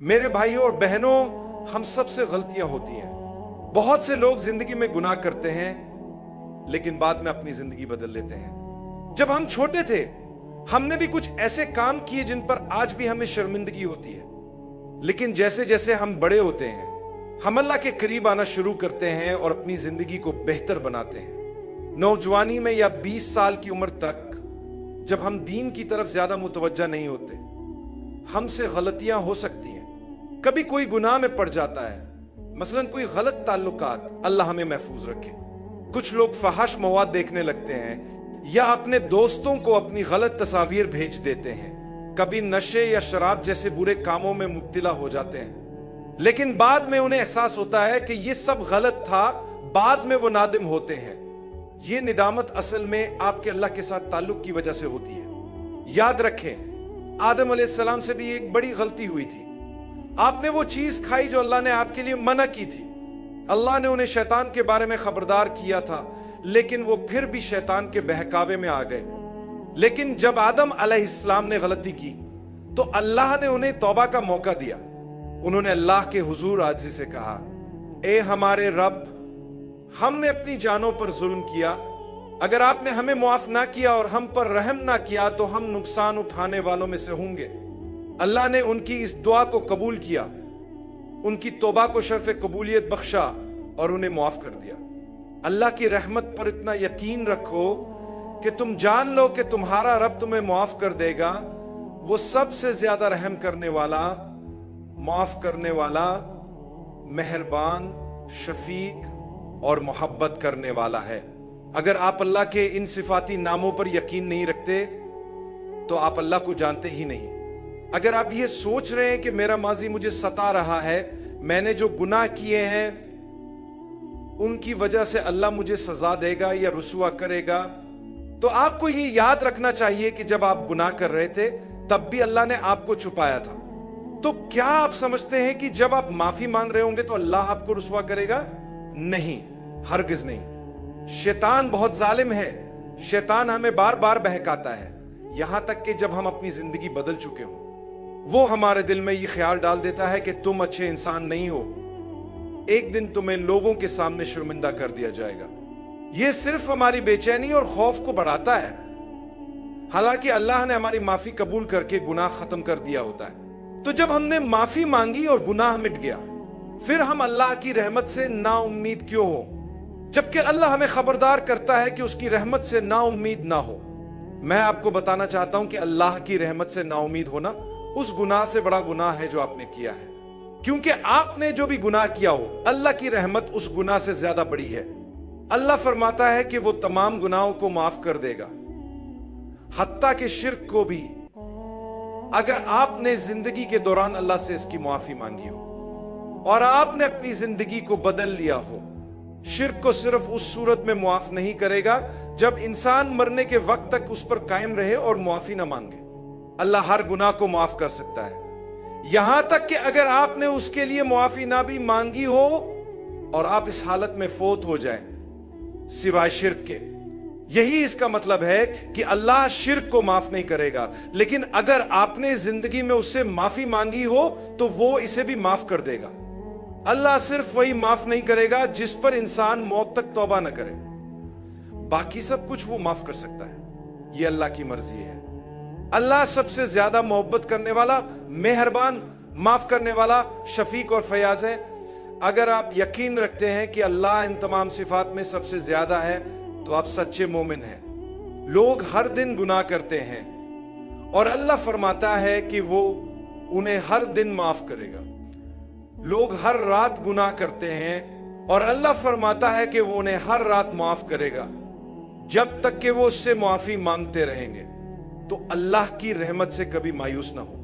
میرے بھائیوں اور بہنوں، ہم سب سے غلطیاں ہوتی ہیں۔ بہت سے لوگ زندگی میں گناہ کرتے ہیں لیکن بعد میں اپنی زندگی بدل لیتے ہیں۔ جب ہم چھوٹے تھے ہم نے بھی کچھ ایسے کام کیے جن پر آج بھی ہمیں شرمندگی ہوتی ہے، لیکن جیسے جیسے ہم بڑے ہوتے ہیں ہم اللہ کے قریب آنا شروع کرتے ہیں اور اپنی زندگی کو بہتر بناتے ہیں۔ نوجوانی میں یا 20 سال کی عمر تک جب ہم دین کی طرف زیادہ متوجہ نہیں ہوتے، ہم سے غلطیاں ہو سکتی ہیں۔ کبھی کوئی گناہ میں پڑ جاتا ہے، مثلا کوئی غلط تعلقات، اللہ ہمیں محفوظ رکھے۔ کچھ لوگ فحش مواد دیکھنے لگتے ہیں یا اپنے دوستوں کو اپنی غلط تصاویر بھیج دیتے ہیں۔ کبھی نشے یا شراب جیسے برے کاموں میں مبتلا ہو جاتے ہیں، لیکن بعد میں انہیں احساس ہوتا ہے کہ یہ سب غلط تھا، بعد میں وہ نادم ہوتے ہیں۔ یہ ندامت اصل میں آپ کے اللہ کے ساتھ تعلق کی وجہ سے ہوتی ہے۔ یاد رکھیں، آدم علیہ السلام سے بھی ایک بڑی غلطی ہوئی تھی۔ آپ نے وہ چیز کھائی جو اللہ نے آپ کے لیے منع کی تھی۔ اللہ نے انہیں شیطان کے بارے میں خبردار کیا تھا، لیکن وہ پھر بھی شیطان کے بہکاوے میں آ گئے۔ لیکن جب آدم علیہ السلام نے غلطی کی تو اللہ نے انہیں توبہ کا موقع دیا۔ انہوں نے اللہ کے حضور عاجزی سے کہا، اے ہمارے رب، ہم نے اپنی جانوں پر ظلم کیا۔ اگر آپ نے ہمیں معاف نہ کیا اور ہم پر رحم نہ کیا تو ہم نقصان اٹھانے والوں میں سے ہوں گے۔ اللہ نے ان کی اس دعا کو قبول کیا، ان کی توبہ کو شرف قبولیت بخشا اور انہیں معاف کر دیا۔ اللہ کی رحمت پر اتنا یقین رکھو کہ تم جان لو کہ تمہارا رب تمہیں معاف کر دے گا۔ وہ سب سے زیادہ رحم کرنے والا، معاف کرنے والا، مہربان، شفیق اور محبت کرنے والا ہے۔ اگر آپ اللہ کے ان صفاتی ناموں پر یقین نہیں رکھتے تو آپ اللہ کو جانتے ہی نہیں۔ اگر آپ یہ سوچ رہے ہیں کہ میرا ماضی مجھے ستا رہا ہے، میں نے جو گناہ کیے ہیں ان کی وجہ سے اللہ مجھے سزا دے گا یا رسوا کرے گا، تو آپ کو یہ یاد رکھنا چاہیے کہ جب آپ گناہ کر رہے تھے تب بھی اللہ نے آپ کو چھپایا تھا۔ تو کیا آپ سمجھتے ہیں کہ جب آپ معافی مانگ رہے ہوں گے تو اللہ آپ کو رسوا کرے گا؟ نہیں، ہرگز نہیں۔ شیطان بہت ظالم ہے، شیطان ہمیں بار بار بہکاتا ہے، یہاں تک کہ جب ہم اپنی زندگی بدل چکے ہوں وہ ہمارے دل میں یہ خیال ڈال دیتا ہے کہ تم اچھے انسان نہیں ہو، ایک دن تمہیں لوگوں کے سامنے شرمندہ کر دیا جائے گا۔ یہ صرف ہماری بے چینی اور خوف کو بڑھاتا ہے، حالانکہ اللہ نے ہماری معافی قبول کر کے گناہ ختم کر دیا ہوتا ہے۔ تو جب ہم نے معافی مانگی اور گناہ مٹ گیا، پھر ہم اللہ کی رحمت سے نا امید کیوں ہو، جبکہ اللہ ہمیں خبردار کرتا ہے کہ اس کی رحمت سے نا امید نہ ہو۔ میں آپ کو بتانا چاہتا ہوں کہ اللہ کی رحمت سے نا امید ہونا اس گناہ سے بڑا گناہ ہے جو آپ نے کیا ہے، کیونکہ آپ نے جو بھی گناہ کیا ہو اللہ کی رحمت اس گناہ سے زیادہ بڑی ہے۔ اللہ فرماتا ہے کہ وہ تمام گناہوں کو معاف کر دے گا، حتیٰ کہ شرک کو بھی، اگر آپ نے زندگی کے دوران اللہ سے اس کی معافی مانگی ہو اور آپ نے اپنی زندگی کو بدل لیا ہو۔ شرک کو صرف اس صورت میں معاف نہیں کرے گا جب انسان مرنے کے وقت تک اس پر قائم رہے اور معافی نہ مانگے۔ اللہ ہر گناہ کو معاف کر سکتا ہے، یہاں تک کہ اگر آپ نے اس کے لیے معافی نہ بھی مانگی ہو اور آپ اس حالت میں فوت ہو جائیں سوائے شرک کے۔ یہی اس کا مطلب ہے کہ اللہ شرک کو معاف نہیں کرے گا، لیکن اگر آپ نے زندگی میں اس سے معافی مانگی ہو تو وہ اسے بھی معاف کر دے گا۔ اللہ صرف وہی معاف نہیں کرے گا جس پر انسان موت تک توبہ نہ کرے، باقی سب کچھ وہ معاف کر سکتا ہے۔ یہ اللہ کی مرضی ہے۔ اللہ سب سے زیادہ محبت کرنے والا، مہربان، معاف کرنے والا، شفیق اور فیاض ہے۔ اگر آپ یقین رکھتے ہیں کہ اللہ ان تمام صفات میں سب سے زیادہ ہے تو آپ سچے مومن ہیں۔ لوگ ہر دن گناہ کرتے ہیں اور اللہ فرماتا ہے کہ وہ انہیں ہر دن معاف کرے گا۔ لوگ ہر رات گناہ کرتے ہیں اور اللہ فرماتا ہے کہ وہ انہیں ہر رات معاف کرے گا جب تک کہ وہ اس سے معافی مانگتے رہیں گے۔ تو اللہ کی رحمت سے کبھی مایوس نہ ہو۔